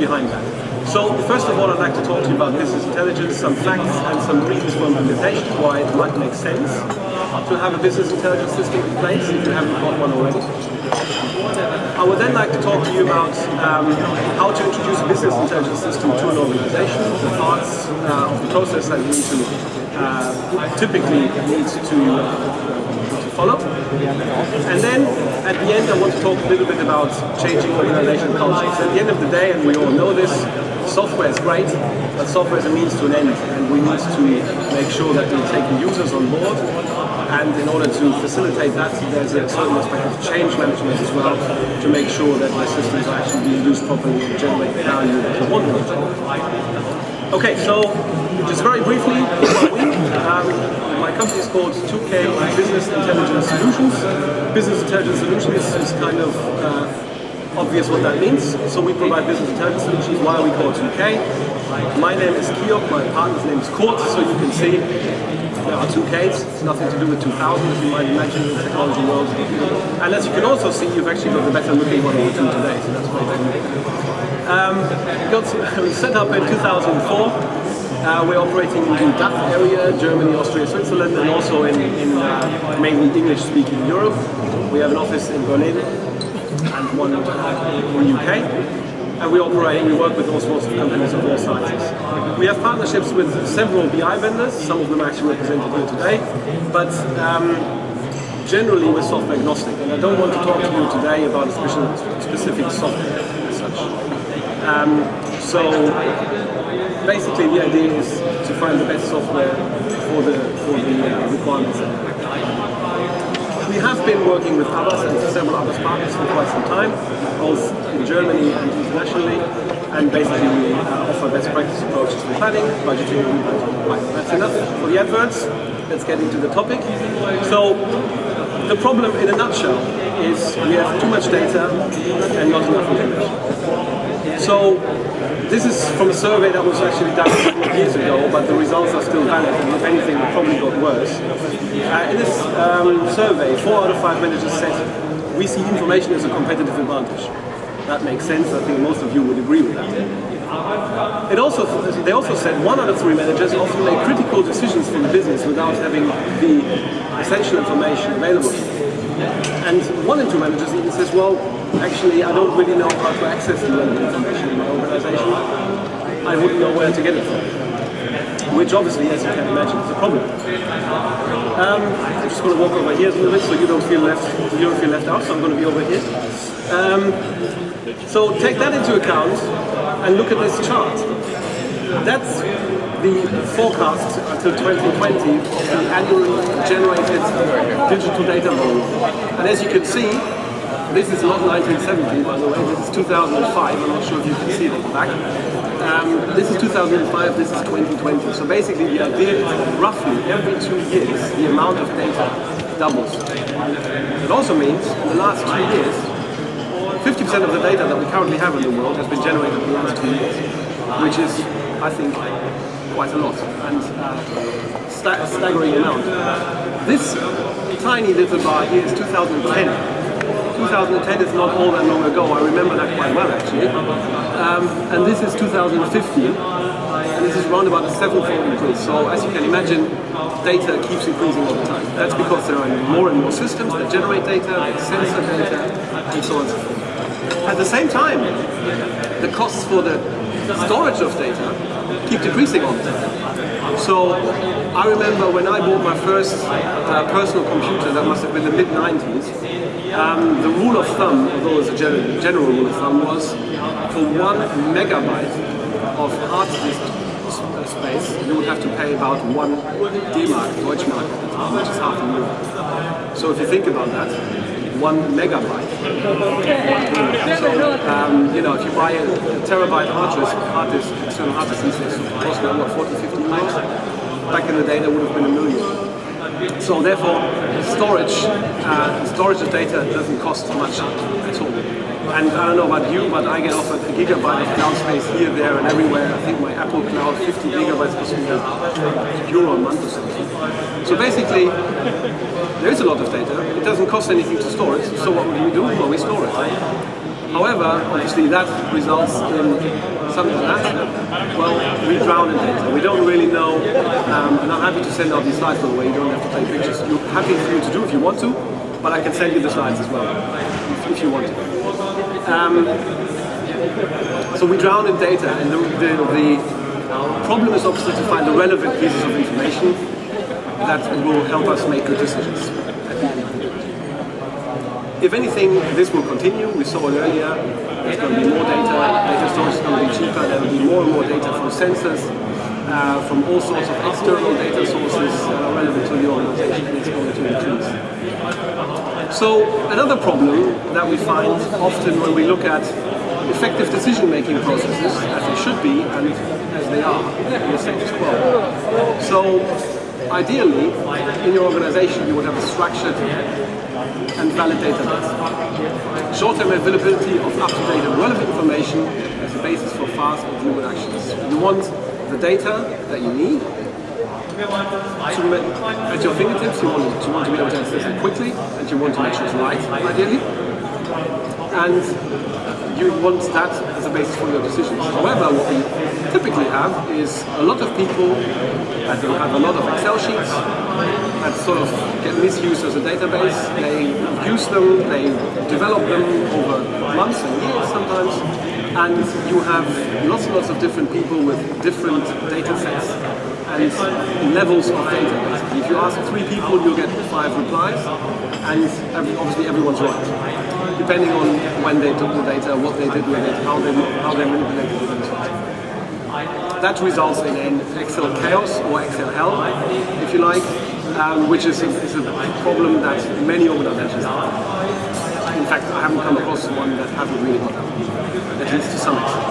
behind that. So first of all, I'd like to talk to you about business intelligence, some facts and some reasons for implementation, why it might make sense to have a business intelligence system in place if you haven't got one already. I would then like to talk to you about how to introduce a business intelligence system to an organization, the parts of the process that we need to typically needs to follow. And then at the end I want to talk a little bit about changing organizational cultures. At the end of the day, and we all know this, software is great, but software is a means to an end, and we need to make sure that we're taking users on board. And in order to facilitate that, there's a certain aspect of change management as well to make sure that the systems are actually being used properly and generate the value that we want them to. Okay, so just very briefly, my company is called 2K Business Intelligence Solutions. Business Intelligence Solutions is kind of obvious what that means. So we provide business intelligence solutions. Why are we called 2K? My name is Kiock, my partner's name is Kurt, so you can see there are 2 Ks. It's nothing to do with 2000, as you might imagine in the technology world. And as you can also see, you've actually got the better looking one of the two today, so that's great. We set up in 2004. We're operating in the DACH area, Germany, Austria, Switzerland, and also in mainly English-speaking Europe. We have an office in Berlin and one in the UK. And we work with all sorts of companies of all sizes. We have partnerships with several BI vendors, some of them are actually represented here today, but generally we're software agnostic, and I don't want to talk to you today about a specific software as such. So basically the idea is to find the best software for the requirements. We have been working with others and several other partners for quite some time, both in Germany and internationally, and basically we offer best practice approaches for planning, budgeting, and implementing. Right, that's enough for the adverts. Let's get into the topic. So the problem in a nutshell is we have too much data and not enough information. So this is from a survey that was actually done a couple of years ago, but the results are still valid, and if anything, it probably got worse. In this survey, 4 out of 5 managers said, we see information as a competitive advantage. That makes sense. I think most of you would agree with that. They also said 1 out of 3 managers often make critical decisions for the business without having the essential information available. And 1 in 2 managers even says, well, actually, I don't really know how to access the relevant information in my organization. I wouldn't know where to get it from. Which obviously, as you can imagine, is a problem. I'm just going to walk over here a little bit so you don't feel left out, so I'm going to be over here. So take that into account and look at this chart. That's the forecast until 2020 of the annually generated digital data volume. And as you can see, this is not 1970, by the way, this is 2005, I'm not sure if you can see it at the back. This is 2005, this is 2020. So basically the idea is that roughly every 2 years the amount of data doubles. It also means in the last 2 years, 50% of the data that we currently have in the world has been generated in the last 2 years, which is, I think, quite a lot, and staggering amount. This tiny little bar here is 2010. 2010 is not all that long ago, I remember that quite well actually. And this is 2015, and this is around about a 7-fold increase. So as you can imagine, data keeps increasing all the time. That's because there are more and more systems that generate data, that sensor data, and so on and so forth. At the same time, the costs for the storage of data keep decreasing all the time. So I remember when I bought my first personal computer, that must have been the mid-90s, the rule of thumb, although it's a general rule of thumb, was for 1 megabyte of hard disk space, you would have to pay about 1 D-Mark, Deutschmark, which is half a euro. So if you think about that, 1 megabyte. So, you know, if you buy a terabyte external hard disk, it costs about 40, 50 euros. Back in the day, that would have been $1 million. So therefore, storage of data doesn't cost much at all. And I don't know about you, but I get offered a gigabyte of cloud space here, there, and everywhere. I think my Apple Cloud 50 gigabytes costs me €1 a month or something. So basically, there is a lot of data. It doesn't cost anything to store it. So what do? Well, we store it. However, obviously that results in something like that. Well, we drown in data. We don't really know, and I'm happy to send out these slides, by the way. You don't have to take pictures. You're happy for you to do if you want to, but I can send you the slides as well, if you want to. So we drown in data, and the problem is obviously to find the relevant pieces of information that will help us make good decisions. If anything, this will continue. We saw it earlier. There's going to be more data. Data storage is going to be cheaper. There will be more and more data from sensors, from all sorts of external data sources relevant to the organization. It's going to increase. So another problem that we find often when we look at effective decision-making processes, as they should be and as they are in the status quo. So ideally, in your organization, you would have a structured and valid database. Short-term availability of up-to-date and relevant information as a basis for fast and fluid actions. You want the data that you need at your fingertips. You want to be able to access it quickly, and you want to make sure it's right, ideally. And you want that as a basis for your decisions. However, what we typically have is a lot of people that will have a lot of Excel sheets that sort of get misused as a database. They use them, they develop them over months and years sometimes, and you have lots and lots of different people with different data sets and levels of data. Basically. If you ask 3 people, you'll get 5 replies, and obviously everyone's right, depending on when they took the data, what they did with it, how they manipulated it, and so on. That results in an Excel chaos or Excel hell, if you like, which is a problem that many organizations have. In fact, I haven't come across one that hasn't really got that, at least to some extent.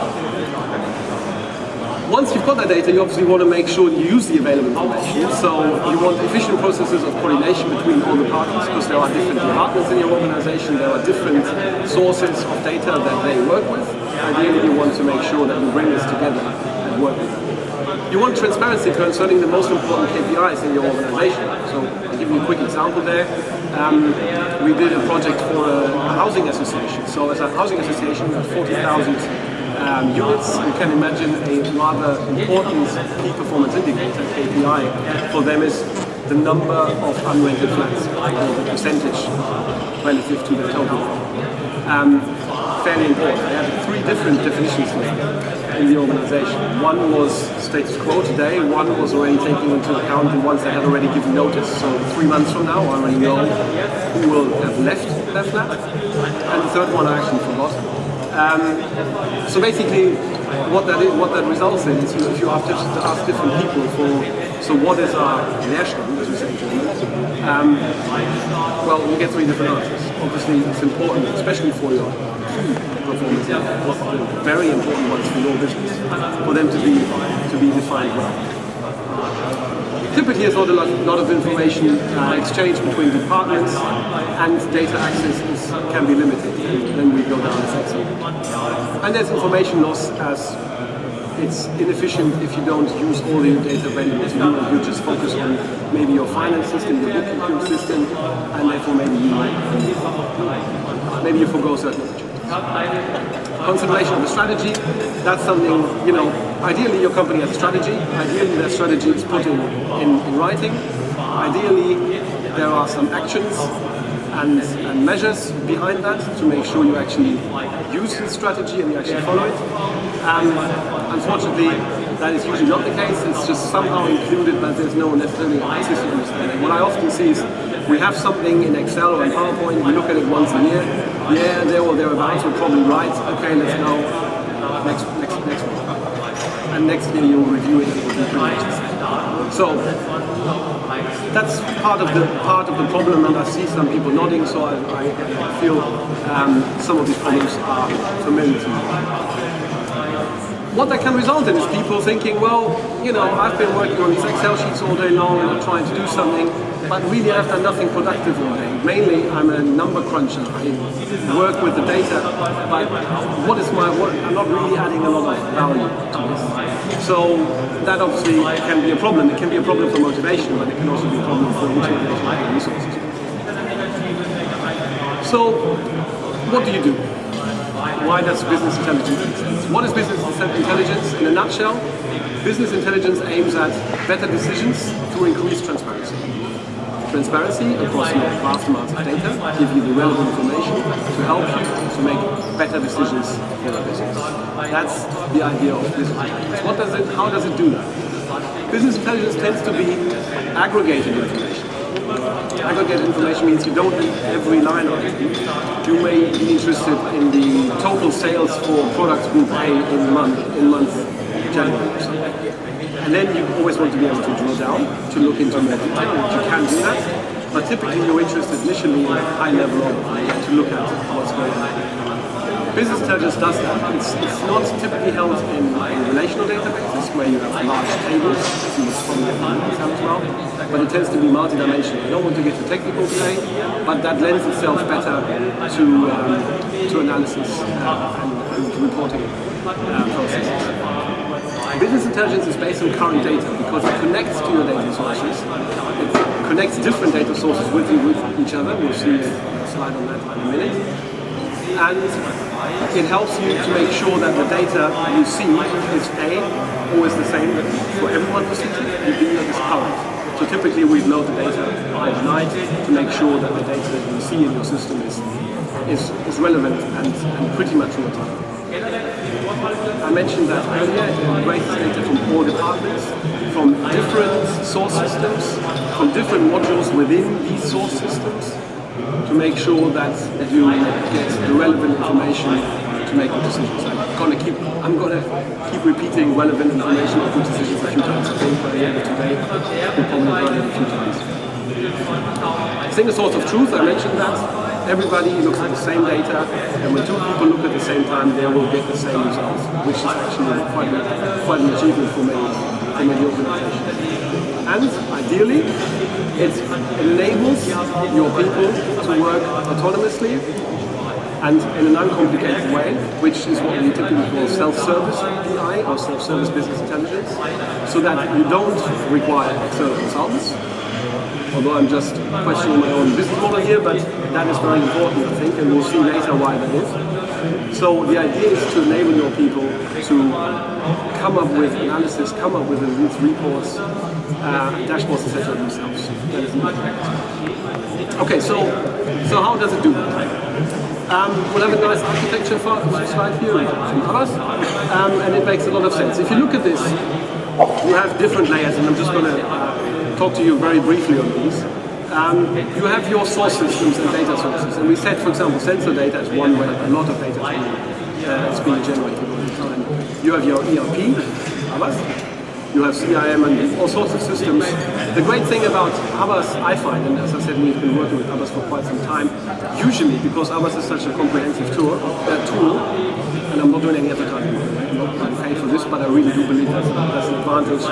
Once you've got that data, you obviously want to make sure you use the available information. So you want efficient processes of coordination between all the parties, because there are different departments in your organization, there are different sources of data that they work with. Ideally, you want to make sure that you bring this together and work with them. You want transparency concerning the most important KPIs in your organization. So I'll give you a quick example there. We did a project for a housing association. So as a housing association, we have 40,000 units. You can imagine a rather important key performance indicator, KPI, for them is the number of unrented flats, or the percentage relative to the total. Fairly important. I had 3 different definitions for that in the organization. One was status quo today, one was already taking into account the ones that had already given notice. So 3 months from now, I already know who will have left their flat. And the third one I actually forgot. So basically, what that results in is if you have to ask different people for, so what is our Leerstand, as we say in German, well, you get 3 different answers. Obviously, it's important, especially for your performance, very important ones for your business, for them to be defined well. Typically, there's not a lot of information exchanged between departments, and data access can be limited. Then we go down this Excel. And there's information loss, as it's inefficient if you don't use all the data available to you, and you just focus on maybe your finance system, your bookkeeping system, and therefore maybe you forgo certain opportunities. Consideration of the strategy, that's something, ideally your company has a strategy, ideally that strategy is put in writing, ideally there are some actions and measures behind that to make sure you actually use the strategy and you actually follow it. Unfortunately, that is usually not the case. It's just somehow included, but there's no necessarily consistent understanding. What I often see is we have something in Excel or in PowerPoint, we look at it once a year, there or thereabouts, we're probably right, okay, let's go, next one. And next year you'll review it and it will be pretty much the same. So, that's part of the problem, and I see some people nodding, so I feel some of these problems are familiar to me. What that can result in is people thinking, well, I've been working on these Excel sheets all day long and I'm trying to do something, but really I've done nothing productive all day. Mainly I'm a number cruncher. I work with the data, but what is my work? I'm not really adding a lot of value to this. So that obviously can be a problem. It can be a problem for motivation, but it can also be a problem for utilization of resources. So what do you do? why does business intelligence make sense? What is business intelligence in a nutshell? Business intelligence aims at better decisions through increased transparency. Transparency across your vast amounts of data, give you the relevant information to help you to make better decisions for your business. That's the idea of business intelligence. How does it do that? Business intelligence tends to be aggregated information. Aggregated information means you don't need every line item. You may be interested in the total sales for products group A in month January or something. And then you always want to be able to drill down, to look into more detail, and you can do that. But typically you're interested initially in a high level to look at what's going on. Business intelligence does that. It's not typically held in relational databases where you have large tables, as you will probably have as well, but it tends to be multidimensional. I don't want to get too technical today, but that lends itself better to analysis and reporting processes. Business intelligence is based on current data because it connects to your data sources. It connects different data sources with each other. We'll see a slide on that in a minute. And it helps you to make sure that the data you see is always the same for everyone who sees it, and B, that is current. So typically we load the data overnight to make sure that the data that you see in your system is relevant and pretty much real time. I mentioned that earlier, it integrates data from all departments, from different source systems, from different modules within these source systems, to make sure that you get the relevant information to make good decisions. I'm gonna keep repeating relevant information or good decisions a few times. I think by the end of today, we'll probably learn it a few times. Single source of truth, I mentioned that. Everybody looks at the same data, and when two people look at the same time, they will get the same results, which is actually quite an achievement for many organizations. And ideally, it enables your people to work autonomously and in an uncomplicated way, which is what we typically call self-service BI or self-service business intelligence, so that you don't require external consultants. Although I'm just questioning my own business model here, but that is very important, I think, and we'll see later why that is. So the idea is to enable your people to come up with analysis, come up with reports, dashboards, etc. themselves. That is important. Okay, so how does it do that? We'll have a nice architecture slide here from others, and it makes a lot of sense. If you look at this, you have different layers, and I'm just going to talk to you very briefly on these. You have your source systems and data sources, and we said, for example, sensor data is one way a lot of data is being generated all the time. You have your ERP, you have CIM and all sorts of systems. The great thing about Abbas, I find, and as I said, we've been working with Abbas for quite some time, usually because Abbas is such a comprehensive tool, and I'm not doing any advertising, I'm not paid for this, but I really do believe that's an advantage,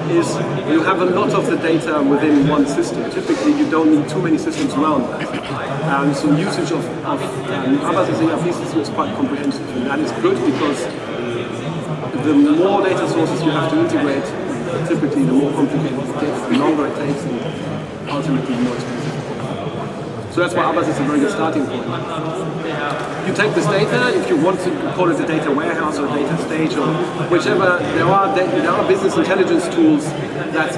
is you have a lot of the data within one system. Typically, you don't need too many systems around that. So usage of Abbas' ERP system is quite comprehensive, and that is good because the more data sources you have to integrate, typically the more complicated it gets, the longer it takes, and ultimately the more expensive. So that's why Abbas is a very good starting point. You take this data, if you want to call it a data warehouse or data stage or whichever, there are business intelligence tools that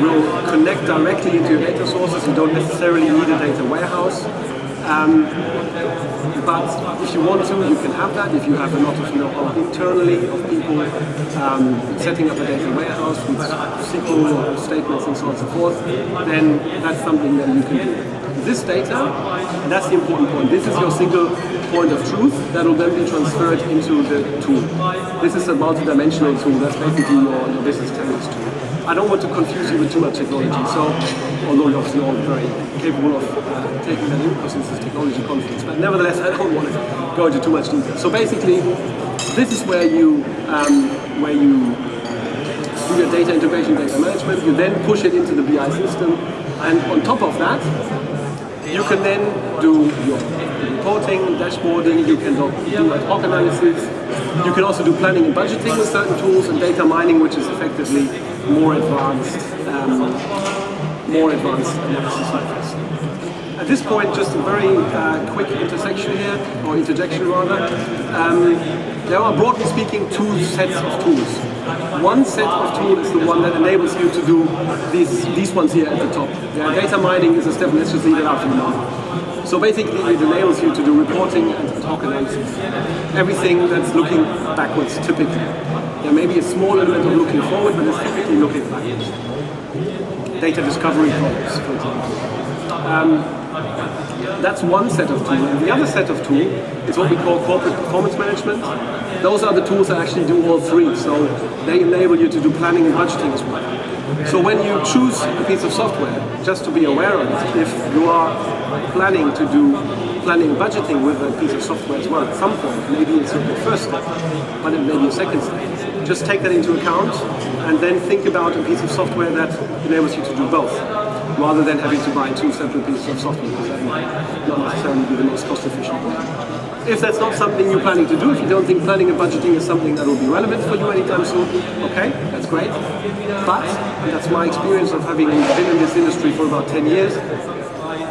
will connect directly into your data sources. You don't necessarily need a data warehouse. But if you want to, you can have that. If you have a lot of internally of people setting up a data warehouse with SQL statements and so on and so forth, then that's something that you can do. This data, and that's the important point, this is your single point of truth that will then be transferred into the tool. This is a multi-dimensional tool, that's basically your business intelligence tool. I don't want to confuse you with too much technology, so although you're obviously all very capable of taking that in because this is a technology conference, but nevertheless I don't want to go into too much detail. So basically, this is where you do your data integration, data management, you then push it into the BI system, and on top of that, you can then do your reporting, dashboarding, you can do ad hoc analysis, you can also do planning and budgeting with certain tools, and data mining, which is effectively more advanced analysis like this. At this point, just a very quick intersection here, or interjection rather. There are, broadly speaking, two sets of tools. One set of tools is the one that enables you to do these ones here at the top. Yeah, data mining is a step, let's just leave it out for the moment. So basically it enables you to do reporting and ad hoc analysis. Everything that's looking backwards, typically. There may be a small element of looking forward, but it's typically looking backwards. Data discovery problems, for example. That's one set of tools. And the other set of tools is what we call corporate performance management. Those are the tools that actually do all three. So they enable you to do planning and budgeting as well. So when you choose a piece of software, just to be aware of it, if you are planning to do planning and budgeting with a piece of software as well at some point, maybe it's not your first step, but it may be a second step. Just take that into account and then think about a piece of software that enables you to do both, rather than having to buy two separate pieces of software, because that might not necessarily be the most cost efficient way. If that's not something you're planning to do, if you don't think planning and budgeting is something that will be relevant for you anytime soon, okay, that's great. But, and that's my experience of having been in this industry for about 10 years,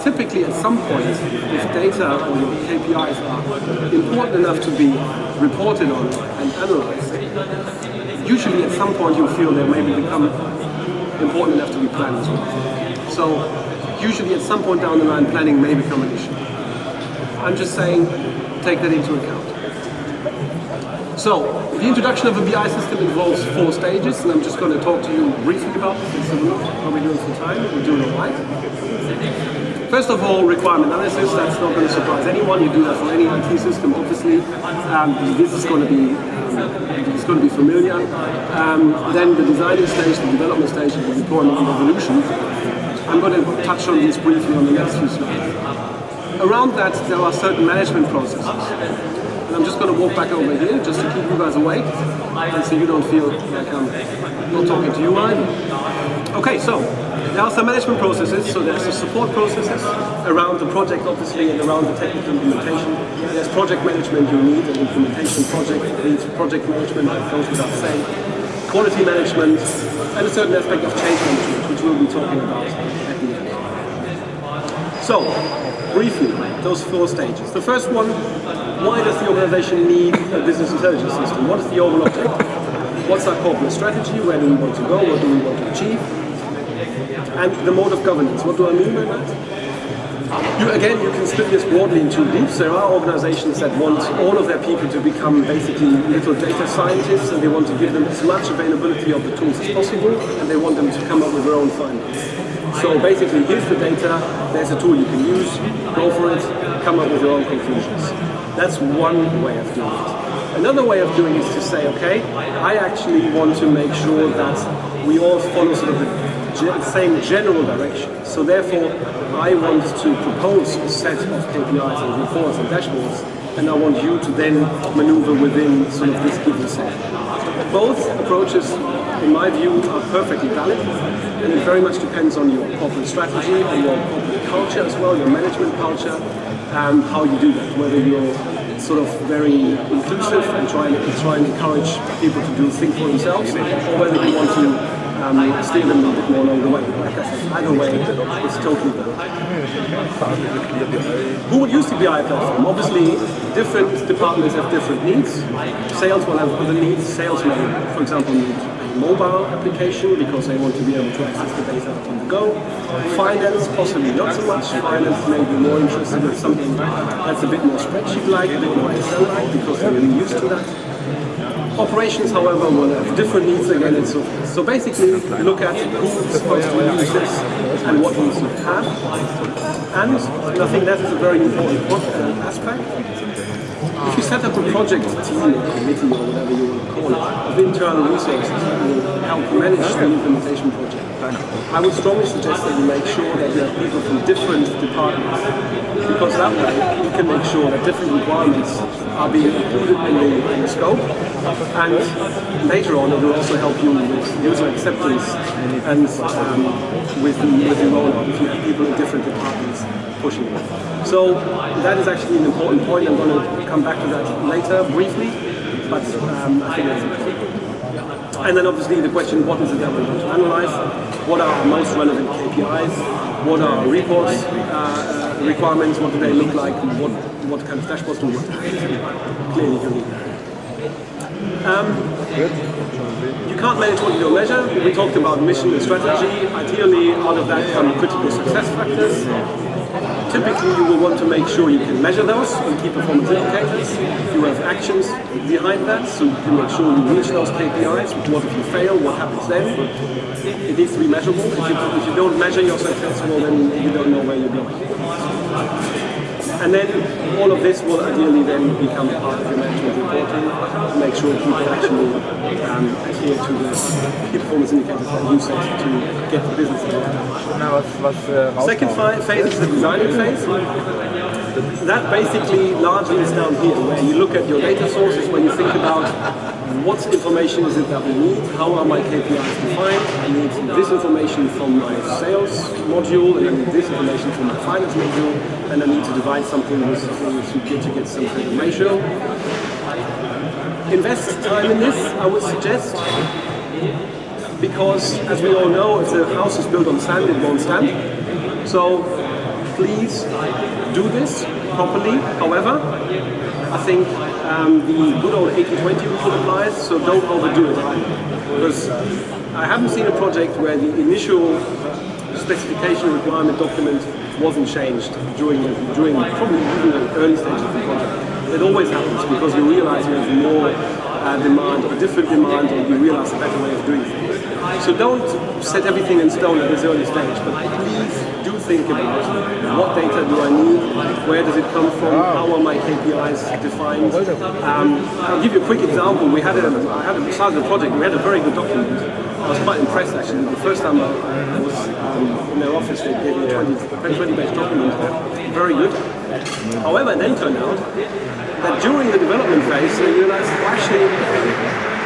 typically at some point, if data or your KPIs are important enough to be reported on and analyzed, usually at some point you'll feel they maybe become important enough to be planned as well. So usually at some point down the line, planning may become an issue. I'm just saying, take that into account. So, the introduction of a BI system involves 4 stages, and I'm just going to talk to you briefly about this. How we're doing for time, we're doing all right. First of all, requirement analysis, that's not going to surprise anyone. You do that for any IT system, obviously. This is going to be familiar. Then the designing stage, the development stage, and the deployment and evolution. I'm going to touch on this briefly on the next few slides. Around that, there are certain management processes. And I'm just going to walk back over here just to keep you guys awake and so you don't feel like I'm not talking to you either. Okay, so there are some management processes. So there's the support processes around the project, obviously, and around the technical implementation. There's project management you need, an implementation project needs project management, that goes without saying. Quality management, and a certain aspect of change management, which we'll be talking about at the end. So, briefly, those 4 stages. The first one, why does the organization need a business intelligence system? What is the overall objective? What's our corporate strategy? Where do we want to go? What do we want to achieve? And the mode of governance. What do I mean by that? You can split this broadly in 2 groups. There are organizations that want all of their people to become basically little data scientists, and they want to give them as much availability of the tools as possible, and they want them to come up with their own findings. So basically, here's the data, there's a tool you can use, go for it, come up with your own conclusions. That's one way of doing it. Another way of doing it is to say, okay, I actually want to make sure that we all follow sort of the same general direction. So therefore, I want to propose a set of KPIs and reports and dashboards, and I want you to then maneuver within sort of this given set. Both approaches, in my view, are perfectly valid, and it very much depends on your corporate strategy, on your corporate culture as well, your management culture, how you do that, whether you're sort of very inclusive and try and encourage people to think for themselves, or whether you want to steer them a bit more along the way. Like I said, either way, it's totally valid. Who would use the BI platform? Obviously, different departments have different needs. Sales will have other needs. Sales may, for example, need a mobile application because they want to be able to access the data on the go. Finance, possibly not so much. Finance may be more interested in something that's a bit more spreadsheet-like, a bit more Excel-like, because they're really used to that. Operations, however, will have different needs again and so forth. So basically, look at who's supposed to use this and what needs to have. And I think that is a very important aspect. If you set up a project team or committee or whatever you want to call it, of internal resources that will help manage the implementation project, I would strongly suggest that you make sure that you have people from different departments, because that way you can make sure that different requirements are being included in the scope, and later on it will also help you with user acceptance and with the rollout if you have people in different departments pushing it. So that is actually an important point. I'm going to come back to that later briefly, but I think that's important. And then obviously the question, what is it that we want to analyze? What are our most relevant KPIs? What are our reports requirements, what do they look like, and what kind of dashboards do we want. Clearly you need that. You can't manage what you don't measure. We talked about mission and strategy. Ideally, out of that come critical success factors. Typically, you will want to make sure you can measure those in key performance indicators. You have actions behind that, so you can make sure you reach those KPIs. What if you fail? What happens then? It needs to be measurable. If you don't measure your success, well, then you don't know where you're going. And then all of this will ideally then become a part of your management reporting to make sure people actually adhere to the key performance indicators that you set to get the business involved. Second phase is the designing phase. That basically largely is down here, where you look at your data sources, where you think about what information is it that we need, how are my KPIs defined, I need this information from my sales module, and I need this information from my finance module, and I need to divide something with to get some kind of ratio. Invest time in this, I would suggest, because as we all know, if the house is built on sand, it won't stand. So please do this properly. However, I think the good old 80-20 rule applies, so don't overdo it either. Because I haven't seen a project where the initial specification requirement document wasn't changed during probably even the early stages of the project. It always happens because you realize you have more demand or different demand, or you realize a better way of doing things. So don't set everything in stone at this early stage, but please do think about what data do I need, where does it come from, how are my KPIs defined. I'll give you a quick example. I had a started the project, we had a very good document. I was quite impressed actually. The first time I was in their office, they gave me a 20-page document, very good. However, it then turned out that during the development phase, they realized, actually,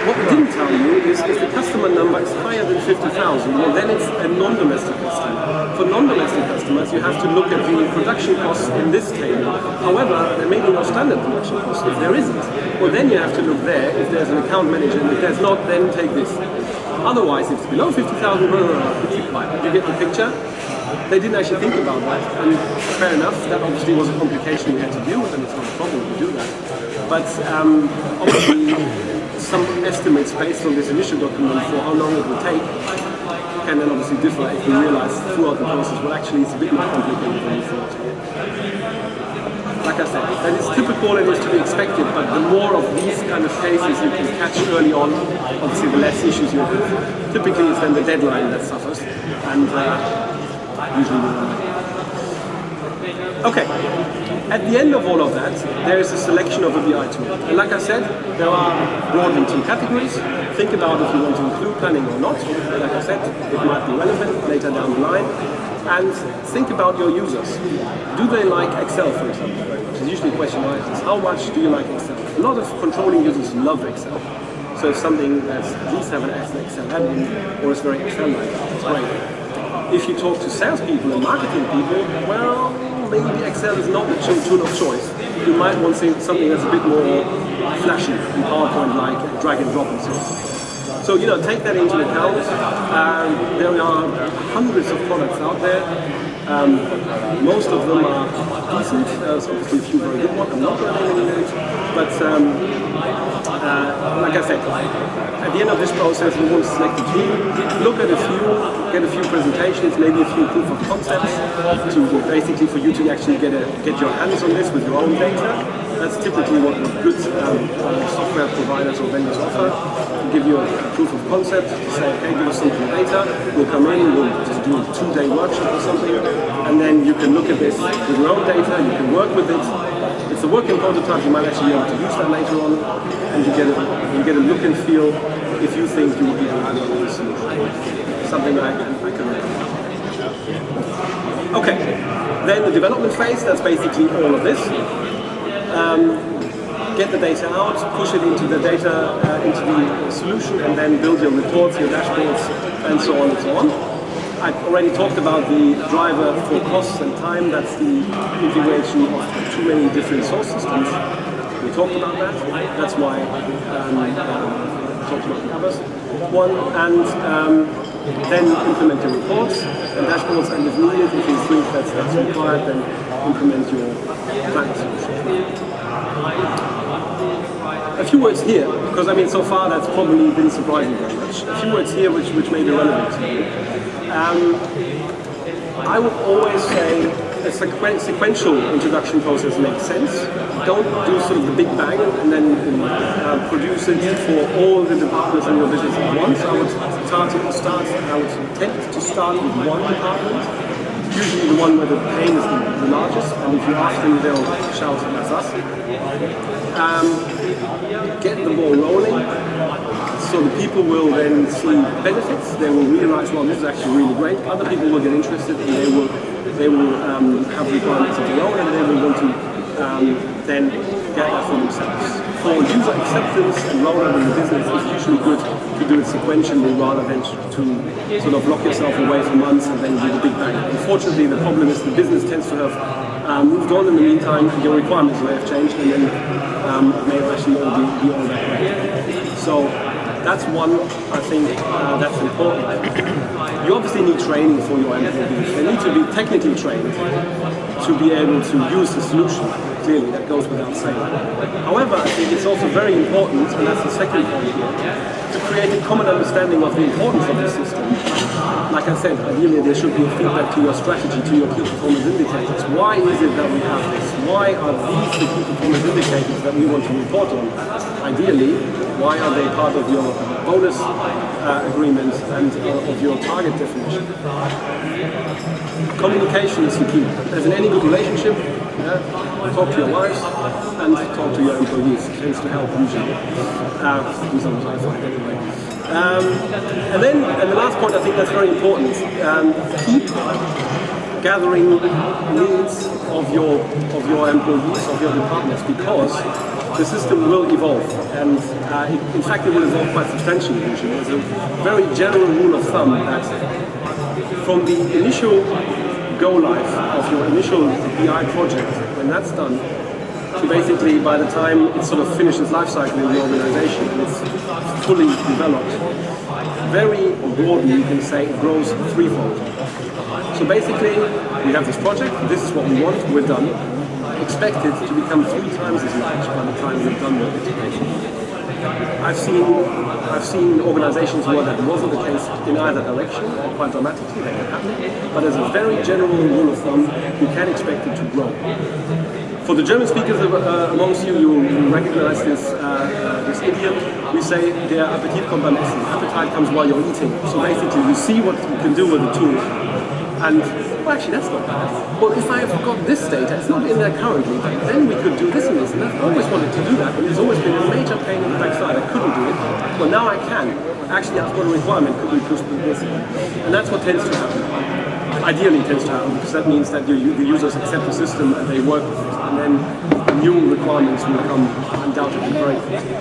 what we didn't tell you is if the customer number is higher than 50,000, well then it's a non-domestic customer. For non-domestic customers, you have to look at the production costs in this table. However, there may be no standard production cost. If there isn't, well then you have to look there if there's an account manager, and if there's not, then take this. Otherwise, if it's below 50,000, you get the picture. They didn't actually think about that, and fair enough, that obviously was a complication we had to deal with, and it's not a problem to do that. But obviously, some estimates based on this initial document for how long it will take can then obviously differ if we realize throughout the process, well actually it's a bit more complicated than we thought. Like I said, that is typical and is to be expected, but the more of these kind of cases you can catch early on, obviously the less issues you have. Typically it's then the deadline that suffers, and usually we don't. Okay, at the end of all of that, there is a selection of a BI tool. And like I said, there are broadly two categories. Think about if you want to include planning or not. Like I said, it might be relevant later down the line. And think about your users. Do they like Excel, for example? Which is usually a question I ask. How much do you like Excel? A lot of controlling users love Excel. So if something that's at least have an Excel admin or is very Excel-like, it's great. If you talk to salespeople and marketing people, well, maybe Excel is not the tool of choice. You might want something that's a bit more flashy in PowerPoint, like drag and drop and so on. So, take that into account. There are hundreds of products out there. Most of them are decent. There's obviously a few very good ones. I'm not going to name any names. But like I said, at the end of this process, we want to select a tool, look at a few, get a few presentations, maybe a few proof of concepts, to basically for you to actually get your hands on this with your own data. That's typically what good software providers or vendors offer. To give you a proof of concept, to say, okay, give us some data, we'll come in, we'll just do a 2-day workshop or something, and then you can look at this with your own data, you can work with it. It's a working prototype, you might actually be able to use that later on, and you get a look and feel if you think you would be able to do this solution. Something I can recommend. Okay, then the development phase, that's basically all of this. Get the data out, push it into the data, into the solution, and then build your reports, your dashboards, and so on and so on. I've already talked about the driver for costs and time. That's the integration of too many different source systems. We talked about that. That's why I talked about the others. And then implement your reports and dashboards, and if needed, if you think that's required, then implement your planning solution. A few words here, because I mean so far that's probably been surprising very much. A few words here which may be relevant to you. I would always say a sequential introduction process makes sense. Don't do sort of the big bang and then produce it for all the departments in your business at once. I would tend to start with one department, usually the one where the pain is the largest, and if you ask them, they'll shout, "That's us." Get the ball rolling, so the people will then see benefits. They will realize, well, this is actually really great. Other people will get interested, and they will have requirements of their own, and they will want to then get that for themselves. For user acceptance and rollout in the business, it's usually good to do it sequentially rather than to sort of lock yourself away for months and then do the big bang. Unfortunately, the problem is the business tends to have moved on in the meantime, your requirements may have changed, and then may have actually all be all that way. So that's one, I think, that's important. You obviously need training for your employees. They need to be technically trained to be able to use the solution. Clearly, that goes without saying. However, I think it's also very important, and that's the second point here, to create a common understanding of the importance of the system. Like I said, ideally there should be a feedback to your strategy, to your key performance indicators. Why is it that we have this? Why are these the key performance indicators that we want to report on? Ideally, why are they part of your bonus agreement and of your target definition? Communication is the key. As in any good relationship, talk to your wives and talk to your employees. It tends to help usually. Sometimes I find anyway. And the last point, I think that's very important. Keep gathering leads of your employees, of your departments, because the system will evolve, and in fact it will evolve quite substantially usually. There's a very general rule of thumb that from the initial go-live of your initial BI project, when that's done, to basically by the time it sort of finishes life cycle in the organization and it's fully developed, very broadly you can say it grows threefold. So basically, we have this project, this is what we want, we're done. Expect it to become 3 times as large by the time we're done with it. I've seen organizations where that wasn't the case in either direction, quite dramatically, that can happen. But as a very general rule of thumb, you can expect it to grow. For the German speakers amongst you, you recognize this idiom. We say, der Appetit kommt beim Essen. Appetite comes while you're eating. So basically, you see what you can do with the tool. And, well, actually, that's not bad. Well, if I've got this data, it's not in there currently, but then we could do this and this. And I've always wanted to do that, but it's always been a major pain in the backside. I couldn't do it. Well, now I can. Actually, I've got a requirement. Could we push this? And that's what tends to happen. Ideally, it tends to happen, because that means that the users accept the system and they work with it. And then new requirements will come undoubtedly very quickly.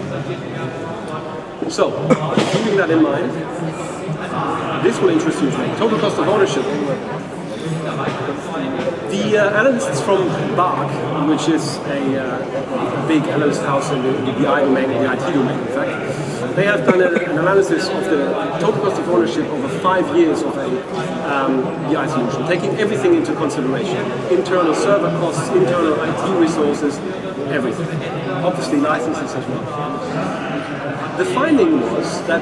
So, keeping that in mind, this will interest you today. Total cost of ownership. The analysts from BARC, which is a big analyst house in the BI domain, in the IT domain in fact, they have done an analysis of the total cost of ownership over 5 years of a BI solution, taking everything into consideration. Internal server costs, internal IT resources, everything. Obviously licenses as well. The finding was that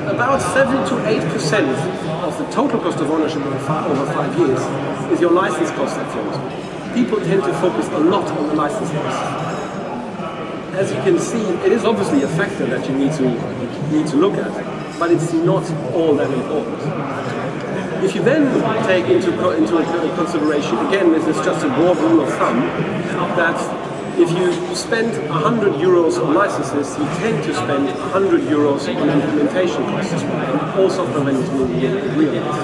about 7 to 8% of the total cost of ownership over 5 years is your license cost up front. People tend to focus a lot on the license cost. As you can see, it is obviously a factor that you need to look at, but it's not all that important. If you then take into consideration, again, this is just a broad rule of thumb, that if you spend 100 euros on licenses, you tend to spend 100 euros on implementation costs as well. And all software vendors will agree on this.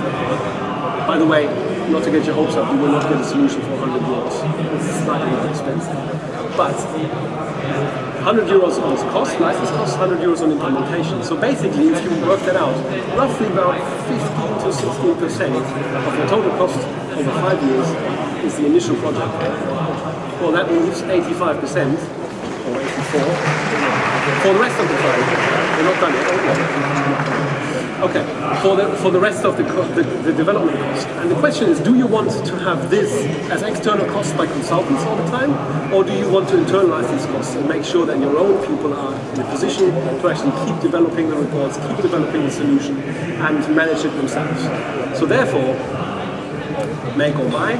By the way, not to get your hopes up, you will not get a solution for 100 euros. It's slightly more expensive. But 100 euros on cost, license costs, 100 euros on implementation. So basically, if you work that out, roughly about 15 to 16% of the total cost over 5 years is the initial project. Well, that leaves 85%, or 84, for the rest of the time. We're not done yet. Okay, for the rest of the development cost. And the question is, do you want to have this as external costs by consultants all the time, or do you want to internalize these costs and make sure that your own people are in a position to actually keep developing the reports, keep developing the solution, and manage it themselves? So therefore, make or buy.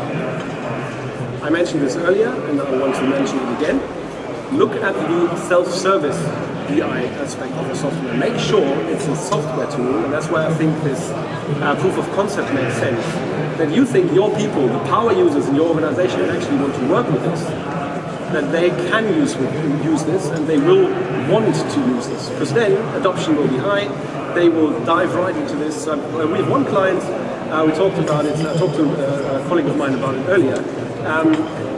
I mentioned this earlier, and I want to mention it again. Look at the self-service BI aspect of the software. Make sure it's a software tool, and that's why I think this proof of concept makes sense. That you think your people, the power users in your organization, actually want to work with this, that they can use this, and they will want to use this, because then adoption will be high. They will dive right into this. We have one client. We talked about it. I talked to a colleague of mine about it earlier.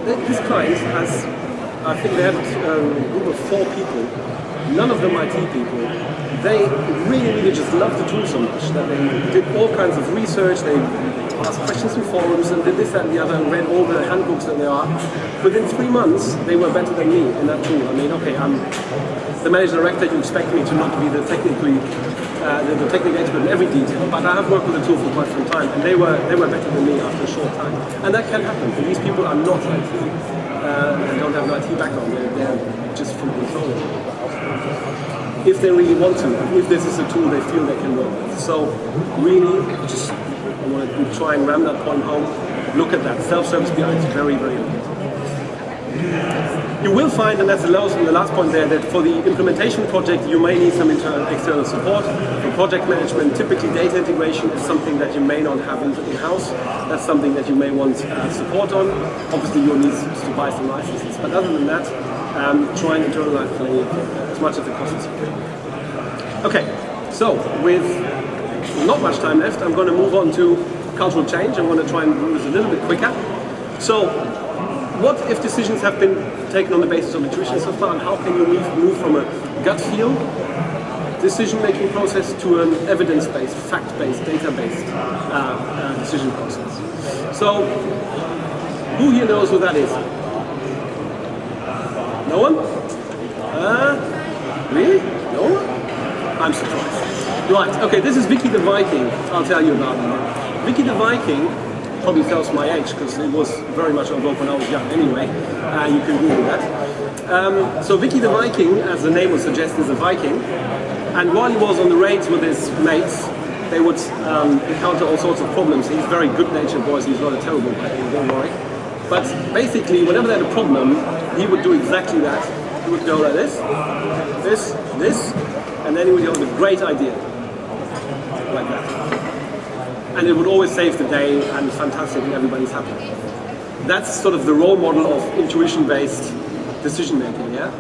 This client has, I think they had a group of 4 people. None of them IT people. They really just loved the tool so much that they did all kinds of research. They asked questions in forums and did this, that, and the other, and read all the handbooks that there are. Within 3 months, they were better than me in that tool. I mean, okay, I'm the managing director. You expect me to not be the technical expert in every detail, but I have worked with the tool for quite some time, and they were better than me after a short time. And that can happen. And these people are not IT. They don't have an IT background. They're just from controlling. If they really want to, if this is a tool they feel they can work with. So really, I want to try and ram that point home. Look at that. Self-service BI is very, very important. You will find, and that's the last point there, that for the implementation project you may need some external support. For project management, typically data integration is something that you may not have in-house. That's something that you may want support on. Obviously you'll need to buy some licenses, but other than that, try and internalize as much of the costs as you can. Okay, so with not much time left, I'm going to move on to cultural change. I'm going to try and do this a little bit quicker. So, what if decisions have been taken on the basis of intuition so far, and how can you move from a gut feel decision-making process to an evidence-based, fact-based, data-based decision process? So, who here knows what that is? No one? Really? No one? I'm surprised. Right, okay, this is Vicky the Viking. I'll tell you about it. Vicky the Viking probably tells my age, because it was very much on vogue when I was young anyway. You can Google that. So Vicky the Viking, as the name would suggest, is a Viking. And while he was on the raids with his mates, they would encounter all sorts of problems. He's very good-natured boy, so he's not a terrible guy, don't worry. But basically, whenever they had a problem, he would do exactly that. He would go like this, and then he would go with a great idea. Like that. And it would always save the day, and fantastic, and everybody's happy. That's sort of the role model of intuition-based decision-making, yeah?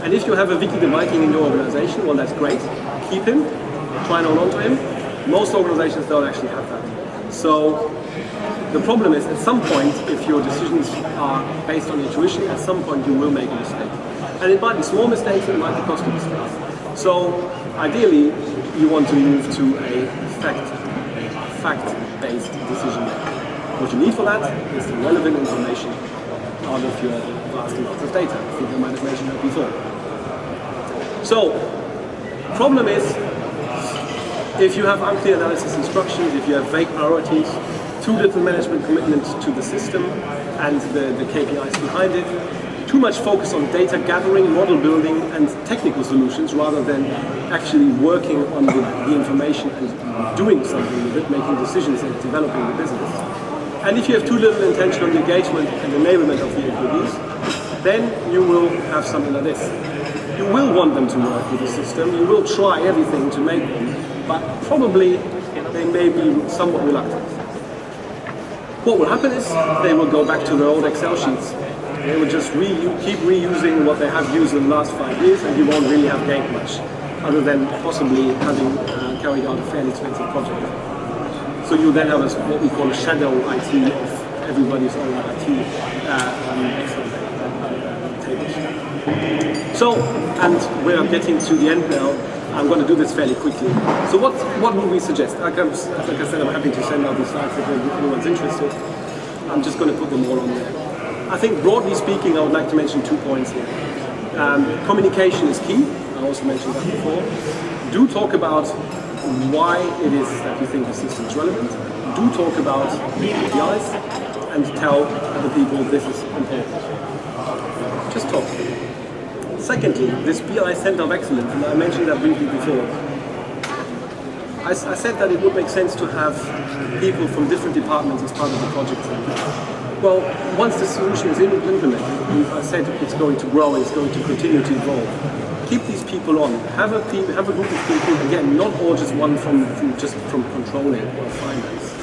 And if you have a Vicky the Viking in your organization, well, that's great. Keep him, try and hold on to him. Most organizations don't actually have that. So the problem is, at some point, if your decisions are based on intuition, at some point you will make a mistake. And it might be small mistakes, and it might be costly mistakes. So ideally, you want to move to a fact-based decision making. What you need for that is the relevant information out of your vast amounts of data. I think I might have mentioned that before. So, problem is, if you have unclear analysis instructions, if you have vague priorities, too little management commitment to the system and the KPIs behind it, too much focus on data gathering, model building, and technical solutions rather than actually working on the information and doing something with it, making decisions and developing the business. And if you have too little intention on the engagement and enablement of the employees, then you will have something like this. You will want them to work with the system, you will try everything to make them, but probably they may be somewhat reluctant. What will happen is they will go back to their old Excel sheets. They will just keep reusing what they have used in the last 5 years, and you won't really have gained much, other than possibly having carried out a fairly expensive project. So you then have what we call a shadow IT of everybody's own IT Excel tables. So, and we're getting to the end now. I'm going to do this fairly quickly. So what would we suggest? Like I said, I'm happy to send out these slides if anyone's interested. I'm just going to put them all on there. I think broadly speaking, I would like to mention 2 points here. Communication is key. I also mentioned that before. Do talk about why it is that you think the system is relevant. Do talk about KPIs and tell the people this is important. Just talk. Secondly, this BI Center of Excellence, and I mentioned that briefly before. I said that it would make sense to have people from different departments as part of the project center. Well, once the solution is implemented, I said it's going to grow, it's going to continue to evolve. Keep these people on. Have a group of people, again, not all just one from controlling or finance.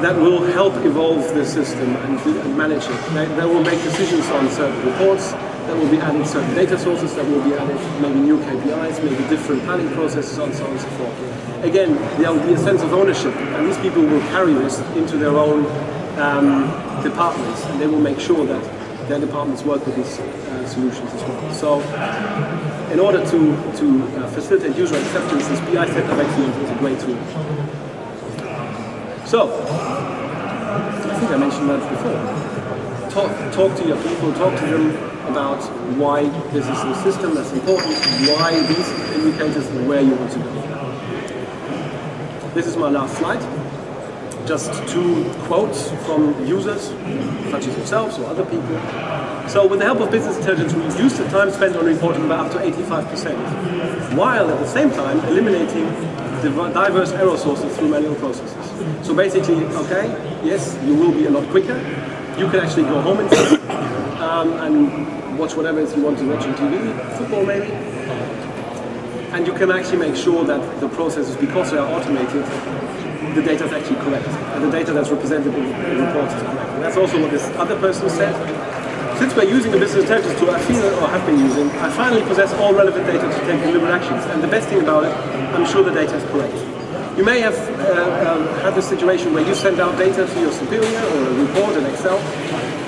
That will help evolve the system and manage it. They will make decisions on certain reports, that will be adding certain data sources, that will be adding maybe new KPIs, maybe different planning processes, and so on and so forth. Again, there will be a sense of ownership, and these people will carry this into their own departments, and they will make sure that their departments work with these solutions as well. So, in order to facilitate user acceptance, this BI Center of Excellence is a great tool. So, I think I mentioned that before. Talk to your people, talk to them about why this is a system that's important, why these indicators, and where you want to go. This is my last slide. Just 2 quotes from users, such as yourselves or other people. So with the help of business intelligence, we reduce the time spent on reporting by up to 85%, while at the same time eliminating the diverse error sources through manual processes. So basically, okay, yes, you will be a lot quicker. You can actually go home and watch whatever it is you want to watch on TV, football maybe. And you can actually make sure that the processes, because they are automated, the data is actually correct. And the data that's represented in the reports is correct. And that's also what this other person said. Since we're using a business intelligence tool, I feel, or have been using, I finally possess all relevant data to take deliberate actions. And the best thing about it, I'm sure the data is correct. You may have had a situation where you send out data to your superior or a report in Excel,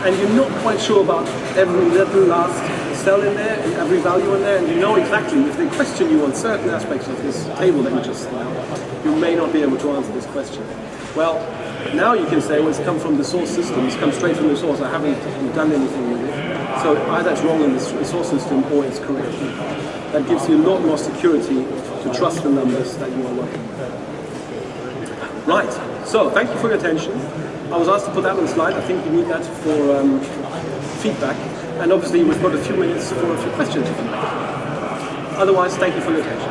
and you're not quite sure about every little last cell in there and every value in there, and you know exactly if they question you on certain aspects of this table that you just sent out, you may not be able to answer this question. Well, now you can say, well, it's come from the source system, it's come straight from the source, I haven't done anything with it. So either it's wrong in the source system or it's correct. That gives you a lot more security to trust the numbers that you are working with. Right, so thank you for your attention. I was asked to put that on the slide. I think you need that for feedback. And obviously we've got a few minutes for a few questions if you like. Otherwise, thank you for your attention.